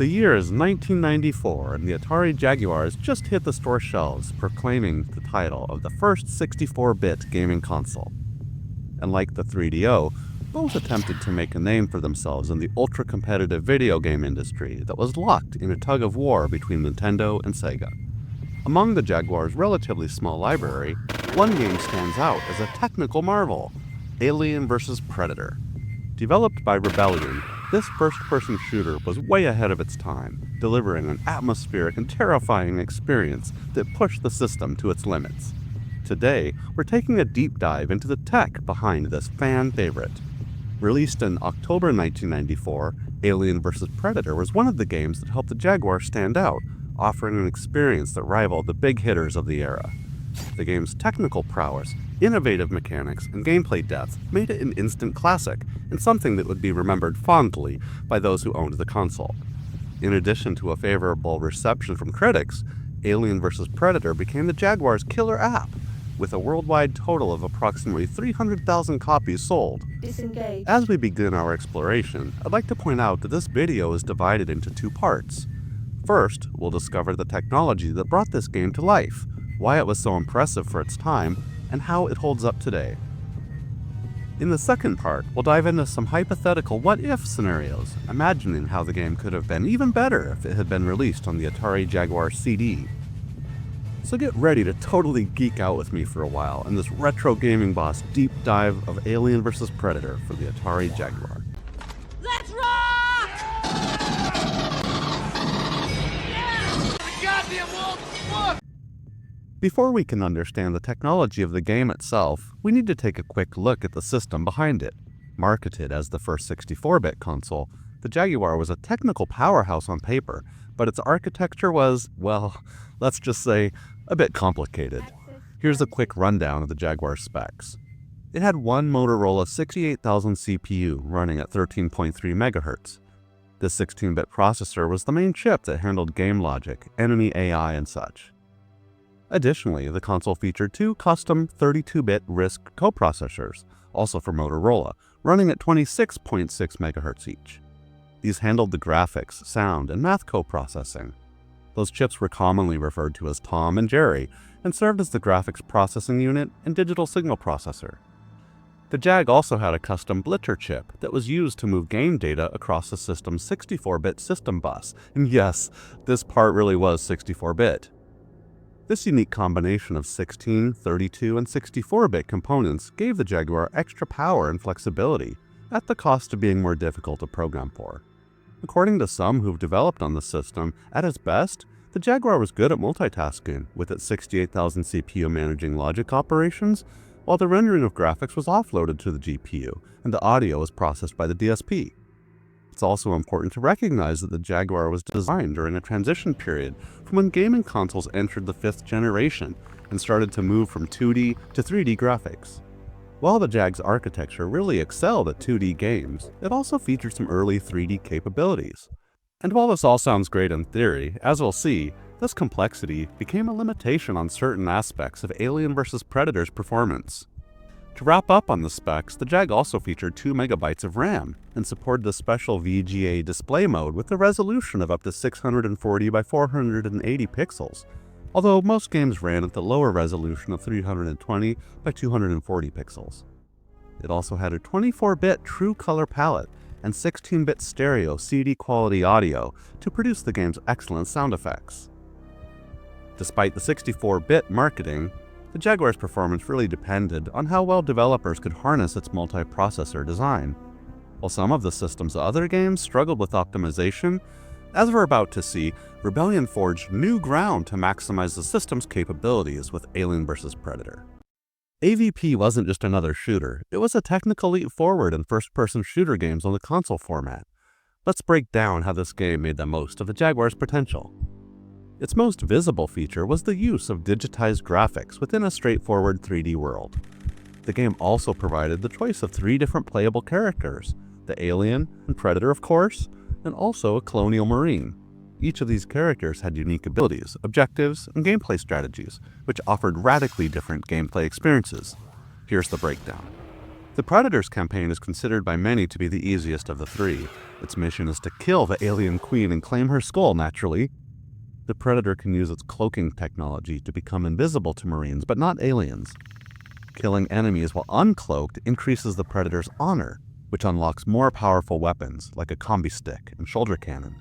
The year is 1994, and the Atari Jaguar has just hit the store shelves, proclaiming the title of the first 64-bit gaming console. And like the 3DO, both attempted to make a name for themselves in the ultra-competitive video game industry that was locked in a tug-of-war between Nintendo and Sega. Among the Jaguar's relatively small library, one game stands out as a technical marvel: Alien vs. Predator. Developed by Rebellion, this first-person shooter was way ahead of its time, delivering an atmospheric and terrifying experience that pushed the system to its limits. Today, we're taking a deep dive into the tech behind this fan favorite. Released in October 1994, Alien vs. Predator was one of the games that helped the Jaguar stand out, offering an experience that rivaled the big hitters of the era. The game's technical prowess, innovative mechanics, and gameplay depth made it an instant classic, and something that would be remembered fondly by those who owned the console. In addition to a favorable reception from critics, Alien vs. Predator became the Jaguar's killer app, with a worldwide total of approximately 300,000 copies sold. Disengage. As we begin our exploration, I'd like to point out that this video is divided into two parts. First, we'll discover the technology that brought this game to life, why it was so impressive for its time, and how it holds up today. In the second part, we'll dive into some hypothetical what-if scenarios, imagining how the game could have been even better if it had been released on the Atari Jaguar CD. So get ready to totally geek out with me for a while in this retro gaming boss deep dive of Alien vs. Predator for the Atari Jaguar. Let's rock! Before we can understand the technology of the game itself, we need to take a quick look at the system behind it. Marketed as the first 64-bit console, the Jaguar was a technical powerhouse on paper, but its architecture was, well, let's just say, a bit complicated. Here's a quick rundown of the Jaguar specs. It had one Motorola 68000 CPU running at 13.3 MHz. This 16-bit processor was the main chip that handled game logic, enemy AI, and such. Additionally, the console featured two custom 32-bit RISC coprocessors, also for Motorola, running at 26.6 MHz each. These handled the graphics, sound, and math coprocessing. Those chips were commonly referred to as Tom and Jerry, and served as the graphics processing unit and digital signal processor. The Jag also had a custom Blitzer chip that was used to move game data across the system's 64-bit system bus, and yes, this part really was 64-bit. This unique combination of 16, 32, and 64-bit components gave the Jaguar extra power and flexibility, at the cost of being more difficult to program for. According to some who've developed on the system, at its best, the Jaguar was good at multitasking, with its 68,000 CPU managing logic operations, while the rendering of graphics was offloaded to the GPU, and the audio was processed by the DSP. It's also important to recognize that the Jaguar was designed during a transition period from when gaming consoles entered the 5th generation and started to move from 2D to 3D graphics. While the Jag's architecture really excelled at 2D games, it also featured some early 3D capabilities. And while this all sounds great in theory, as we'll see, this complexity became a limitation on certain aspects of Alien vs. Predator's performance. To wrap up on the specs, the Jag also featured 2 MB of RAM and supported the special VGA display mode with a resolution of up to 640 by 480 pixels, although most games ran at the lower resolution of 320 by 240 pixels. It also had a 24-bit true color palette and 16-bit stereo CD quality audio to produce the game's excellent sound effects. Despite the 64-bit marketing, the Jaguar's performance really depended on how well developers could harness its multiprocessor design. While some of the system's other games struggled with optimization, as we're about to see, Rebellion forged new ground to maximize the system's capabilities with Alien vs. Predator. AVP wasn't just another shooter, it was a technical leap forward in first-person shooter games on the console format. Let's break down how this game made the most of the Jaguar's potential. Its most visible feature was the use of digitized graphics within a straightforward 3D world. The game also provided the choice of 3 different playable characters, the Alien and Predator of course, and also a Colonial Marine. Each of these characters had unique abilities, objectives, and gameplay strategies, which offered radically different gameplay experiences. Here's the breakdown. The Predator's campaign is considered by many to be the easiest of the three. Its mission is to kill the alien queen and claim her skull, naturally. The Predator can use its cloaking technology to become invisible to Marines, but not aliens. Killing enemies while uncloaked increases the Predator's honor, which unlocks more powerful weapons like a combi stick and shoulder cannon.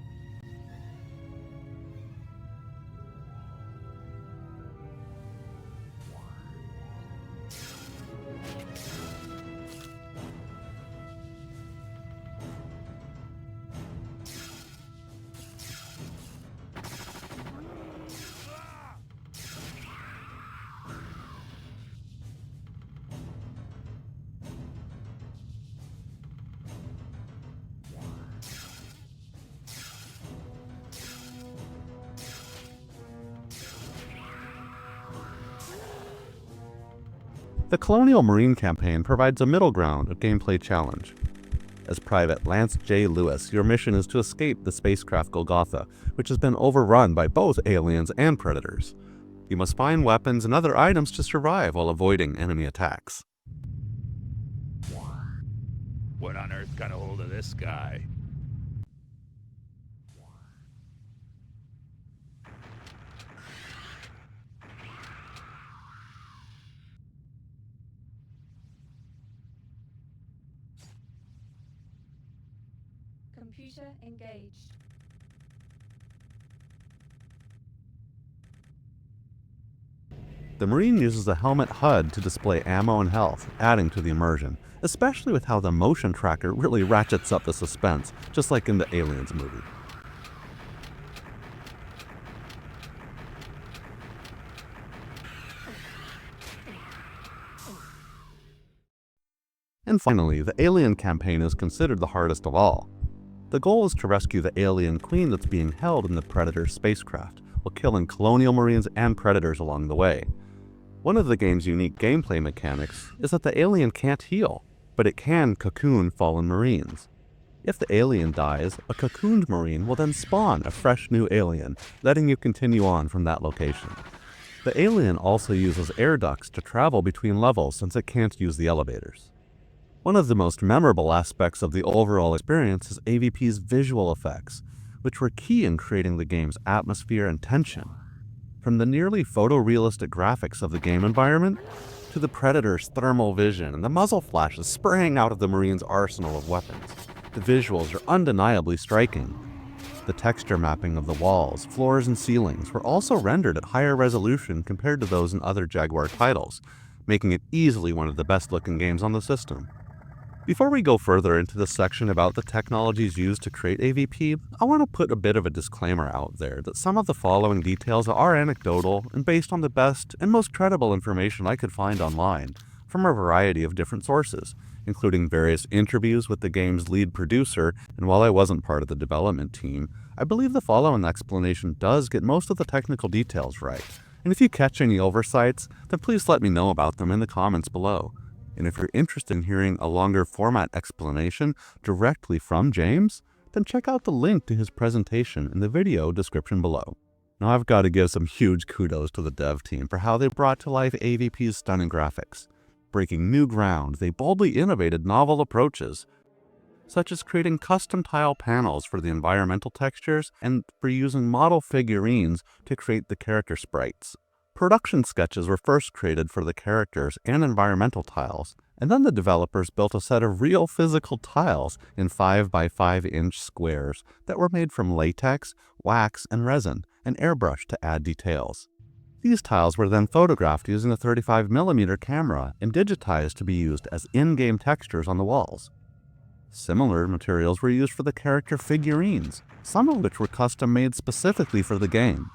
The Colonial Marine campaign provides a middle ground of gameplay challenge. As Private Lance J. Lewis, your mission is to escape the spacecraft Golgotha, which has been overrun by both aliens and predators. You must find weapons and other items to survive while avoiding enemy attacks. What on earth got a hold of this guy? Computer engaged. The Marine uses a helmet HUD to display ammo and health, adding to the immersion, especially with how the motion tracker really ratchets up the suspense, just like in the Aliens movie. And finally, the Alien campaign is considered the hardest of all. The goal is to rescue the alien queen that's being held in the Predator spacecraft, while killing Colonial Marines and Predators along the way. One of the game's unique gameplay mechanics is that the alien can't heal, but it can cocoon fallen Marines. If the alien dies, a cocooned Marine will then spawn a fresh new alien, letting you continue on from that location. The alien also uses air ducts to travel between levels since it can't use the elevators. One of the most memorable aspects of the overall experience is AVP's visual effects, which were key in creating the game's atmosphere and tension. From the nearly photorealistic graphics of the game environment, to the Predator's thermal vision and the muzzle flashes spraying out of the Marine's arsenal of weapons, the visuals are undeniably striking. The texture mapping of the walls, floors, and ceilings were also rendered at higher resolution compared to those in other Jaguar titles, making it easily one of the best-looking games on the system. Before we go further into this section about the technologies used to create AVP, I want to put a bit of a disclaimer out there that some of the following details are anecdotal and based on the best and most credible information I could find online from a variety of different sources, including various interviews with the game's lead producer, and while I wasn't part of the development team, I believe the following explanation does get most of the technical details right. And if you catch any oversights, then please let me know about them in the comments below. And if you're interested in hearing a longer format explanation directly from James, then check out the link to his presentation in the video description below. Now I've got to give some huge kudos to the dev team for how they brought to life AVP's stunning graphics. Breaking new ground, they boldly innovated novel approaches, such as creating custom tile panels for the environmental textures and for using model figurines to create the character sprites. Production sketches were first created for the characters and environmental tiles, and then the developers built a set of real physical tiles in 5 by 5 inch squares that were made from latex, wax, and resin, and airbrushed to add details. These tiles were then photographed using a 35mm camera and digitized to be used as in-game textures on the walls. Similar materials were used for the character figurines, some of which were custom made specifically for the game.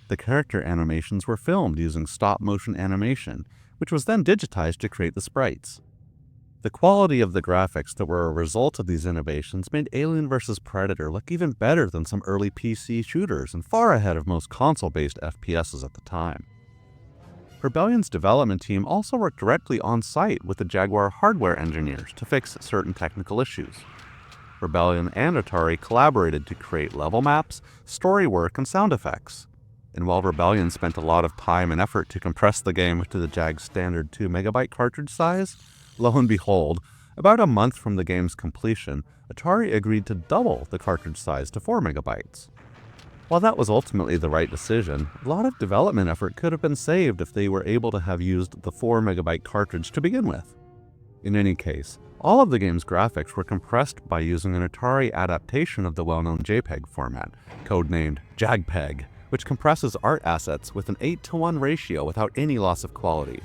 The character animations were filmed using stop-motion animation, which was then digitized to create the sprites. The quality of the graphics that were a result of these innovations made Alien vs. Predator look even better than some early PC shooters and far ahead of most console-based FPSs at the time. Rebellion's development team also worked directly on-site with the Jaguar hardware engineers to fix certain technical issues. Rebellion and Atari collaborated to create level maps, story work, and sound effects. And while Rebellion spent a lot of time and effort to compress the game to the JAG's standard 2MB cartridge size, Lo and behold, about a month from the game's completion, Atari agreed to double the cartridge size to 4 megabytes. While that was ultimately the right decision, a lot of development effort could have been saved if they were able to have used the 4 megabyte cartridge to begin with. In any case, all of the game's graphics were compressed by using an Atari adaptation of the well-known JPEG format, codenamed JagPeg, which compresses art assets with an 8:1 ratio without any loss of quality.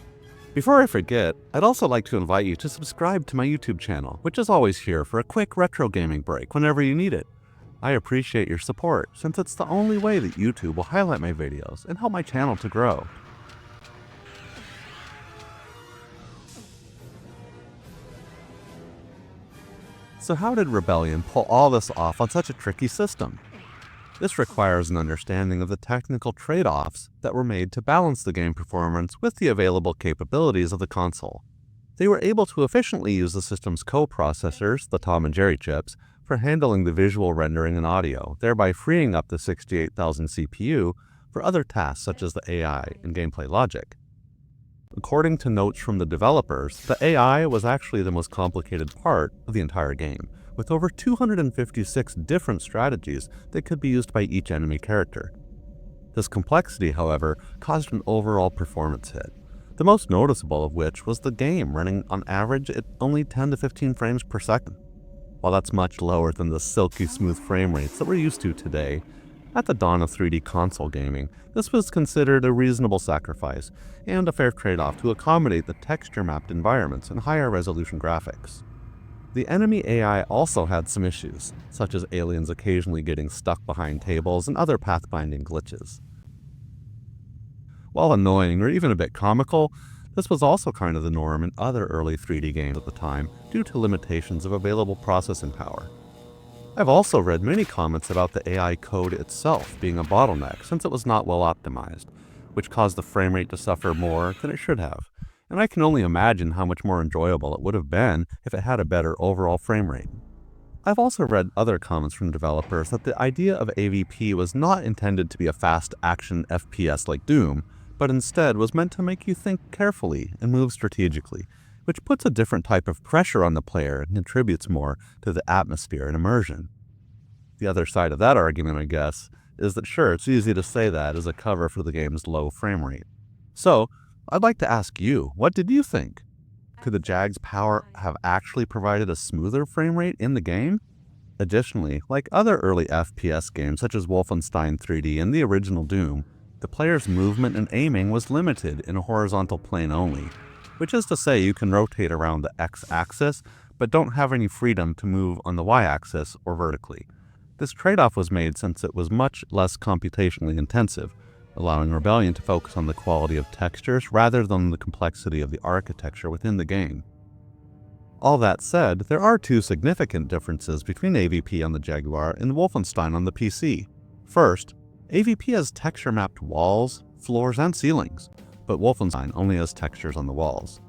Before I forget, I'd also like to invite you to subscribe to my YouTube channel, which is always here for a quick retro gaming break whenever you need it. I appreciate your support, since it's the only way that YouTube will highlight my videos and help my channel to grow. So how did Rebellion pull all this off on such a tricky system? This requires an understanding of the technical trade-offs that were made to balance the game performance with the available capabilities of the console. They were able to efficiently use the system's co-processors, the Tom and Jerry chips, for handling the visual rendering and audio, thereby freeing up the 68,000 CPU for other tasks such as the AI and gameplay logic. According to notes from the developers, the AI was actually the most complicated part of the entire game, with over 256 different strategies that could be used by each enemy character. This complexity, however, caused an overall performance hit, the most noticeable of which was the game running on average at only 10 to 15 frames per second. While that's much lower than the silky smooth frame rates that we're used to today, at the dawn of 3D console gaming, this was considered a reasonable sacrifice and a fair trade-off to accommodate the texture-mapped environments and higher resolution graphics. The enemy AI also had some issues, such as aliens occasionally getting stuck behind tables and other pathfinding glitches. While annoying or even a bit comical, this was also kind of the norm in other early 3D games at the time due to limitations of available processing power. I've also read many comments about the AI code itself being a bottleneck since it was not well optimized, which caused the frame rate to suffer more than it should have, and I can only imagine how much more enjoyable it would have been if it had a better overall frame rate. I've also read other comments from developers that the idea of AVP was not intended to be a fast action FPS like Doom, but instead was meant to make you think carefully and move strategically, which puts a different type of pressure on the player and contributes more to the atmosphere and immersion. The other side of that argument, I guess, is that sure, it's easy to say that as a cover for the game's low frame rate. So, I'd like to ask you, what did you think? Could the Jag's power have actually provided a smoother frame rate in the game? Additionally, like other early FPS games such as Wolfenstein 3D and the original Doom, the player's movement and aiming was limited in a horizontal plane only, which is to say you can rotate around the X-axis, but don't have any freedom to move on the Y-axis or vertically. This trade-off was made since it was much less computationally intensive, allowing Rebellion to focus on the quality of textures rather than the complexity of the architecture within the game. All that said, there are two significant differences between AVP on the Jaguar and Wolfenstein on the PC. First, AVP has texture-mapped walls, floors, and ceilings, but Wolfenstein only has textures on the walls.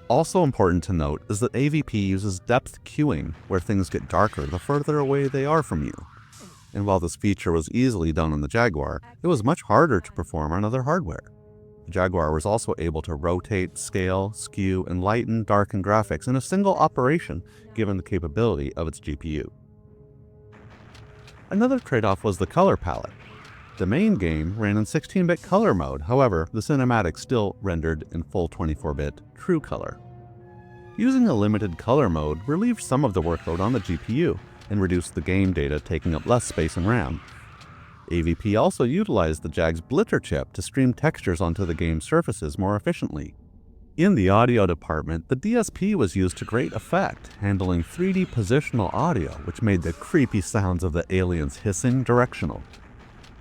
Also important to note is that AVP uses depth cueing, where things get darker the further away they are from you. And while this feature was easily done on the Jaguar, it was much harder to perform on other hardware. The Jaguar was also able to rotate, scale, skew, and lighten, darken graphics in a single operation given the capability of its GPU. Another trade-off was the color palette. The main game ran in 16-bit color mode, however, the cinematics still rendered in full 24-bit true color. Using a limited color mode relieved some of the workload on the GPU and reduced the game data taking up less space in RAM. AVP also utilized the Jag's Blitter chip to stream textures onto the game's surfaces more efficiently. In the audio department, the DSP was used to great effect, handling 3D positional audio, which made the creepy sounds of the aliens hissing directional.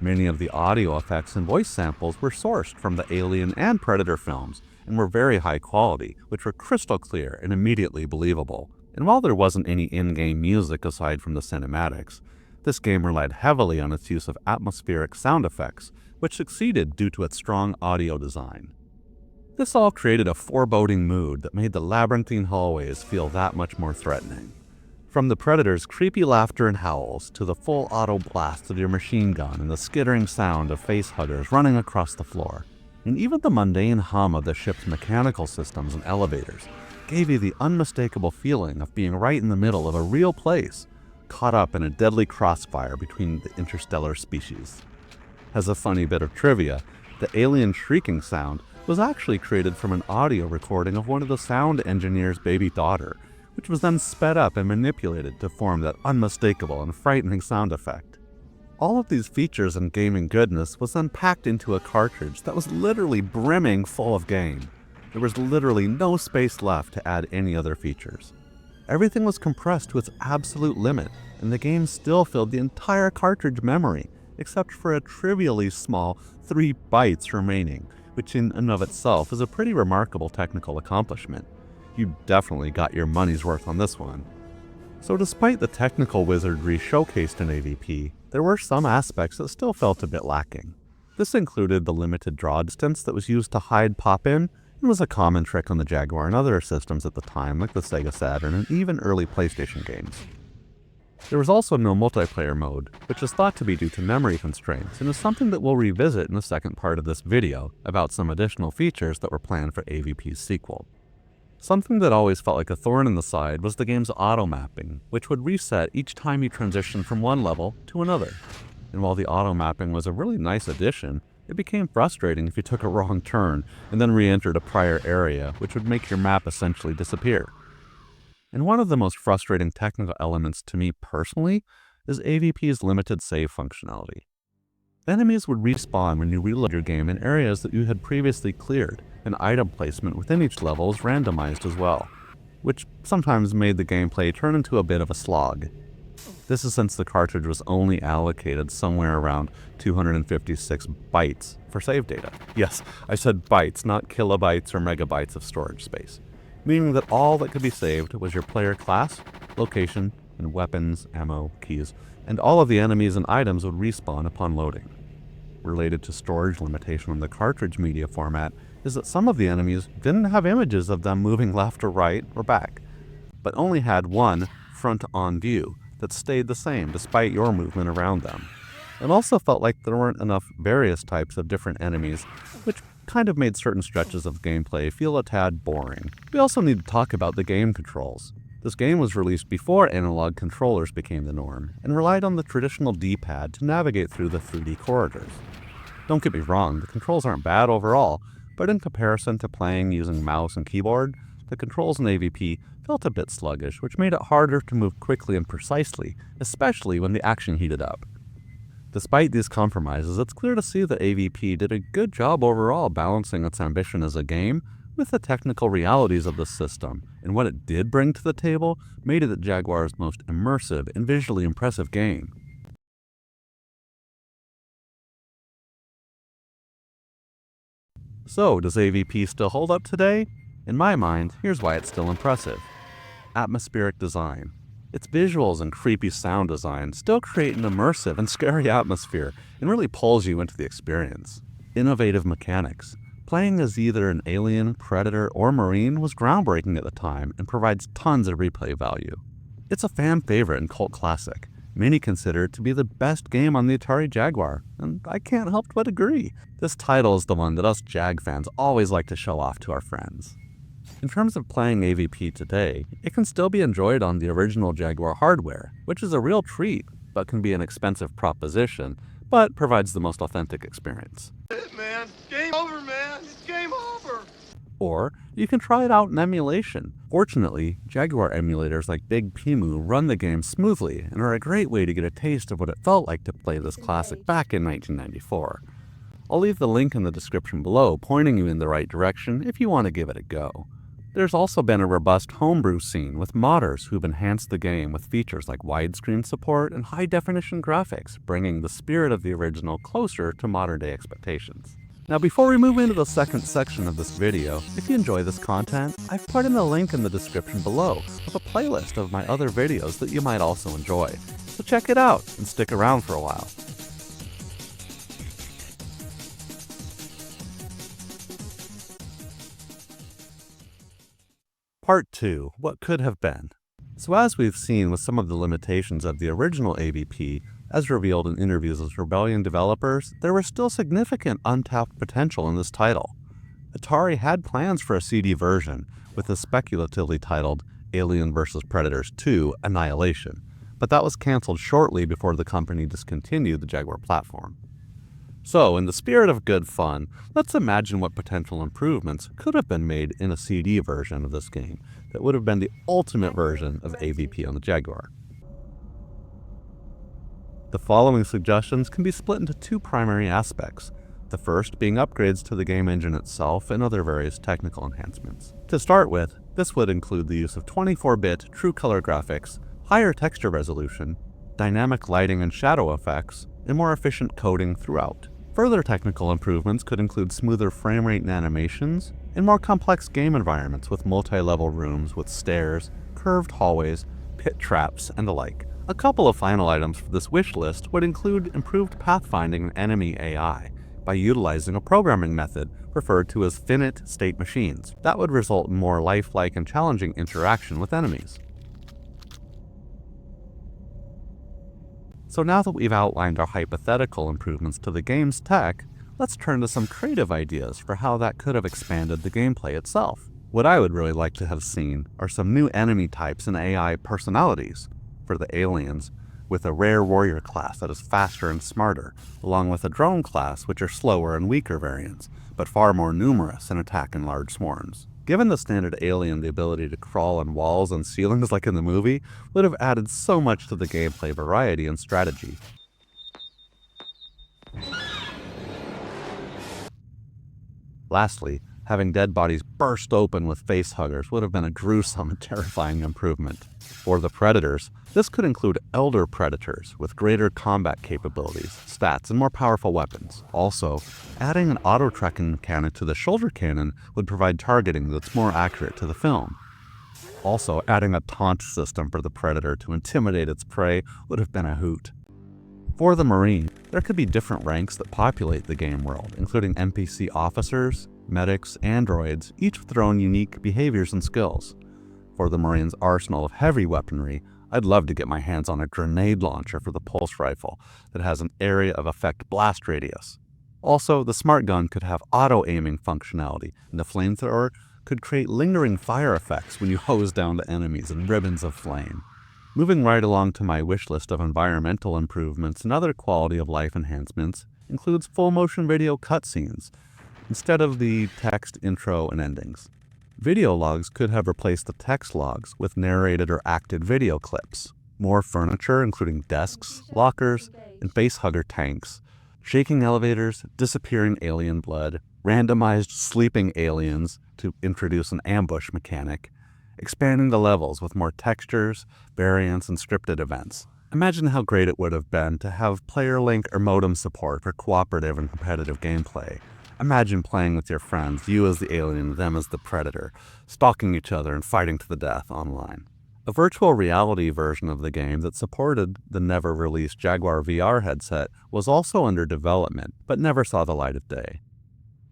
Many of the audio effects and voice samples were sourced from the Alien and Predator films and were very high quality, which were crystal clear and immediately believable. And while there wasn't any in-game music aside from the cinematics, this game relied heavily on its use of atmospheric sound effects, which succeeded due to its strong audio design. This all created a foreboding mood that made the labyrinthine hallways feel that much more threatening. From the Predator's creepy laughter and howls to the full auto blast of your machine gun and the skittering sound of facehuggers running across the floor, and even the mundane hum of the ship's mechanical systems and elevators gave you the unmistakable feeling of being right in the middle of a real place, caught up in a deadly crossfire between the interstellar species. As a funny bit of trivia, the alien shrieking sound was actually created from an audio recording of one of the sound engineer's baby daughter, which was then sped up and manipulated to form that unmistakable and frightening sound effect. All of these features and gaming goodness was then packed into a cartridge that was literally brimming full of game. There was literally no space left to add any other features. Everything was compressed to its absolute limit, and the game still filled the entire cartridge memory, except for a trivially small 3 bytes remaining, which in and of itself is a pretty remarkable technical accomplishment. You definitely got your money's worth on this one. So despite the technical wizardry showcased in AVP, there were some aspects that still felt a bit lacking. This included the limited draw distance that was used to hide pop-in, and was a common trick on the Jaguar and other systems at the time, like the Sega Saturn and even early PlayStation games. There was also no multiplayer mode, which is thought to be due to memory constraints, and is something that we'll revisit in the second part of this video about some additional features that were planned for AVP's sequel. Something that always felt like a thorn in the side was the game's auto-mapping, which would reset each time you transitioned from one level to another. And while the auto-mapping was a really nice addition, it became frustrating if you took a wrong turn and then re-entered a prior area, which would make your map essentially disappear. And one of the most frustrating technical elements to me personally is AVP's limited save functionality. Enemies would respawn when you reload your game in areas that you had previously cleared, and item placement within each level was randomized as well, which sometimes made the gameplay turn into a bit of a slog. This is since the cartridge was only allocated somewhere around 256 bytes for save data. Yes, I said bytes, not kilobytes or megabytes of storage space, meaning that all that could be saved was your player class, location, and weapons, ammo, keys, and all of the enemies and items would respawn upon loading. Related to storage limitation on the cartridge media format is that some of the enemies didn't have images of them moving left or right or back, but only had one front-on view that stayed the same despite your movement around them. It also felt like there weren't enough various types of different enemies, which kind of made certain stretches of gameplay feel a tad boring. We also need to talk about the game controls. This game was released before analog controllers became the norm, and relied on the traditional D-pad to navigate through the 3D corridors. Don't get me wrong, the controls aren't bad overall, but in comparison to playing using mouse and keyboard, the controls in AVP felt a bit sluggish, which made it harder to move quickly and precisely, especially when the action heated up. Despite these compromises, it's clear to see that AVP did a good job overall balancing its ambition as a game with the technical realities of the system, and what it did bring to the table made it Jaguar's most immersive and visually impressive game. So, does AVP still hold up today? In my mind, here's why it's still impressive. Atmospheric design. Its visuals and creepy sound design still create an immersive and scary atmosphere and really pulls you into the experience. Innovative mechanics. Playing as either an alien, predator, or marine was groundbreaking at the time and provides tons of replay value. It's a fan favorite and cult classic. Many consider it to be the best game on the Atari Jaguar, and I can't help but agree. This title is the one that us Jag fans always like to show off to our friends. In terms of playing AVP today, it can still be enjoyed on the original Jaguar hardware, which is a real treat, but can be an expensive proposition, but provides the most authentic experience. Man, game over, man. It's game over. Or you can try it out in emulation. Fortunately, Jaguar emulators like Big Pimu run the game smoothly and are a great way to get a taste of what it felt like to play this classic back in 1994. I'll leave the link in the description below pointing you in the right direction if you want to give it a go. There's also been a robust homebrew scene with modders who've enhanced the game with features like widescreen support and high-definition graphics, bringing the spirit of the original closer to modern-day expectations. Now, before we move into the second section of this video, if you enjoy this content, I've put in a link in the description below of a playlist of my other videos that you might also enjoy. So check it out and stick around for a while. Part 2. What could have been. So as we've seen with some of the limitations of the original AVP, As revealed in interviews with Rebellion developers, there was still significant untapped potential in this title. Atari had plans for a CD version, with the speculatively titled Alien vs. Predators 2 Annihilation, but that was cancelled shortly before the company discontinued the Jaguar platform. So, in the spirit of good fun, let's imagine what potential improvements could have been made in a CD version of this game that would have been the ultimate version of AVP on the Jaguar. The following suggestions can be split into two primary aspects, the first being upgrades to the game engine itself and other various technical enhancements. To start with, this would include the use of 24-bit true color graphics, higher texture resolution, dynamic lighting and shadow effects, and more efficient coding throughout. Further technical improvements could include smoother frame rate and animations, and more complex game environments with multi-level rooms with stairs, curved hallways, pit traps, and the like. A couple of final items for this wish list would include improved pathfinding and enemy AI by utilizing a programming method referred to as finite state machines. That would result in more lifelike and challenging interaction with enemies. So now that we've outlined our hypothetical improvements to the game's tech, let's turn to some creative ideas for how that could have expanded the gameplay itself. What I would really like to have seen are some new enemy types and AI personalities for the aliens, with a rare warrior class that is faster and smarter, along with a drone class which are slower and weaker variants, but far more numerous and attack in large swarms. Given the standard alien the ability to crawl on walls and ceilings like in the movie would have added so much to the gameplay variety and strategy. Lastly, having dead bodies burst open with face huggers would have been a gruesome and terrifying improvement. For the Predators, this could include elder Predators with greater combat capabilities, stats, and more powerful weapons. Also, adding an auto-tracking mechanic to the shoulder cannon would provide targeting that's more accurate to the film. Also, adding a taunt system for the Predator to intimidate its prey would have been a hoot. For the Marine, there could be different ranks that populate the game world, including NPC officers, medics, androids, each with their own unique behaviors and skills. For the Marine's arsenal of heavy weaponry, I'd love to get my hands on a grenade launcher for the pulse rifle that has an area of effect blast radius. Also, the smart gun could have auto-aiming functionality, and the flamethrower could create lingering fire effects when you hose down the enemies in ribbons of flame. Moving right along to my wish list of environmental improvements and other quality of life enhancements includes full motion video cutscenes, instead of the text intro and endings. Video logs could have replaced the text logs with narrated or acted video clips. More furniture, including desks, lockers, and facehugger tanks, shaking elevators, disappearing alien blood, randomized sleeping aliens to introduce an ambush mechanic, expanding the levels with more textures, variants, and scripted events. Imagine how great it would have been to have player link or modem support for cooperative and competitive gameplay. Imagine playing with your friends, you as the alien, them as the predator, stalking each other and fighting to the death online. A virtual reality version of the game that supported the never-released Jaguar VR headset was also under development, but never saw the light of day.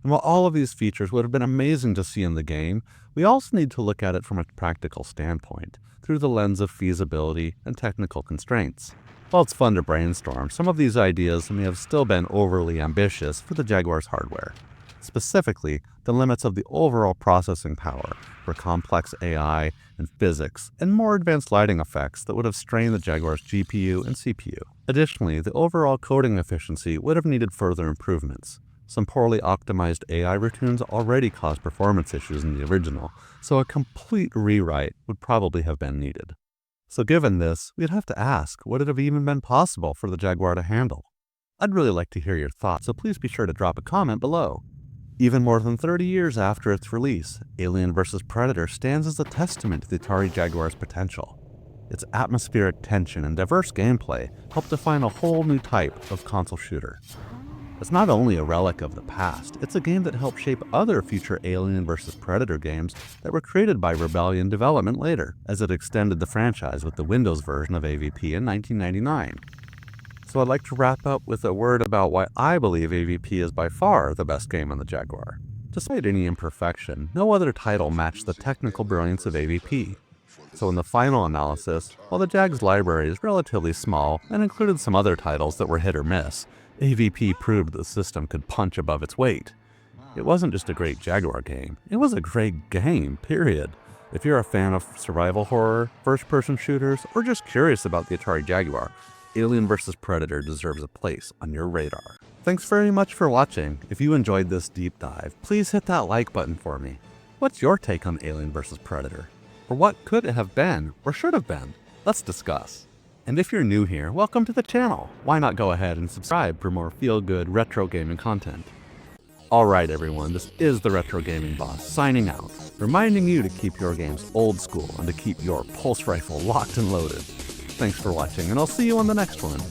And while all of these features would have been amazing to see in the game, we also need to look at it from a practical standpoint, through the lens of feasibility and technical constraints. While it's fun to brainstorm, some of these ideas may have still been overly ambitious for the Jaguar's hardware. Specifically, the limits of the overall processing power for complex AI and physics, and more advanced lighting effects that would have strained the Jaguar's GPU and CPU. Additionally, the overall coding efficiency would have needed further improvements. Some poorly optimized AI routines already caused performance issues in the original, so a complete rewrite would probably have been needed. So given this, we'd have to ask, would it have even been possible for the Jaguar to handle? I'd really like to hear your thoughts, so please be sure to drop a comment below. Even more than 30 years after its release, Alien vs. Predator stands as a testament to the Atari Jaguar's potential. Its atmospheric tension and diverse gameplay helped define a whole new type of console shooter. It's not only a relic of the past, it's a game that helped shape other future Alien vs. Predator games that were created by Rebellion development later, as it extended the franchise with the Windows version of AVP in 1999. So I'd like to wrap up with a word about why I believe AVP is by far the best game on the Jaguar. Despite any imperfection, no other title matched the technical brilliance of AVP. So in the final analysis, while the Jag's library is relatively small and included some other titles that were hit or miss, AVP proved the system could punch above its weight. It wasn't just a great Jaguar game, it was a great game, period. If you're a fan of survival horror, first-person shooters, or just curious about the Atari Jaguar, Alien vs. Predator deserves a place on your radar. Thanks very much for watching. If you enjoyed this deep dive, please hit that like button for me. What's your take on Alien vs. Predator? Or what could it have been, or should have been? Let's discuss. And if you're new here, welcome to the channel. Why not go ahead and subscribe for more feel-good retro gaming content? Alright everyone, this is the Retro Gaming Boss signing out, reminding you to keep your games old school and to keep your pulse rifle locked and loaded. Thanks for watching, and I'll see you on the next one.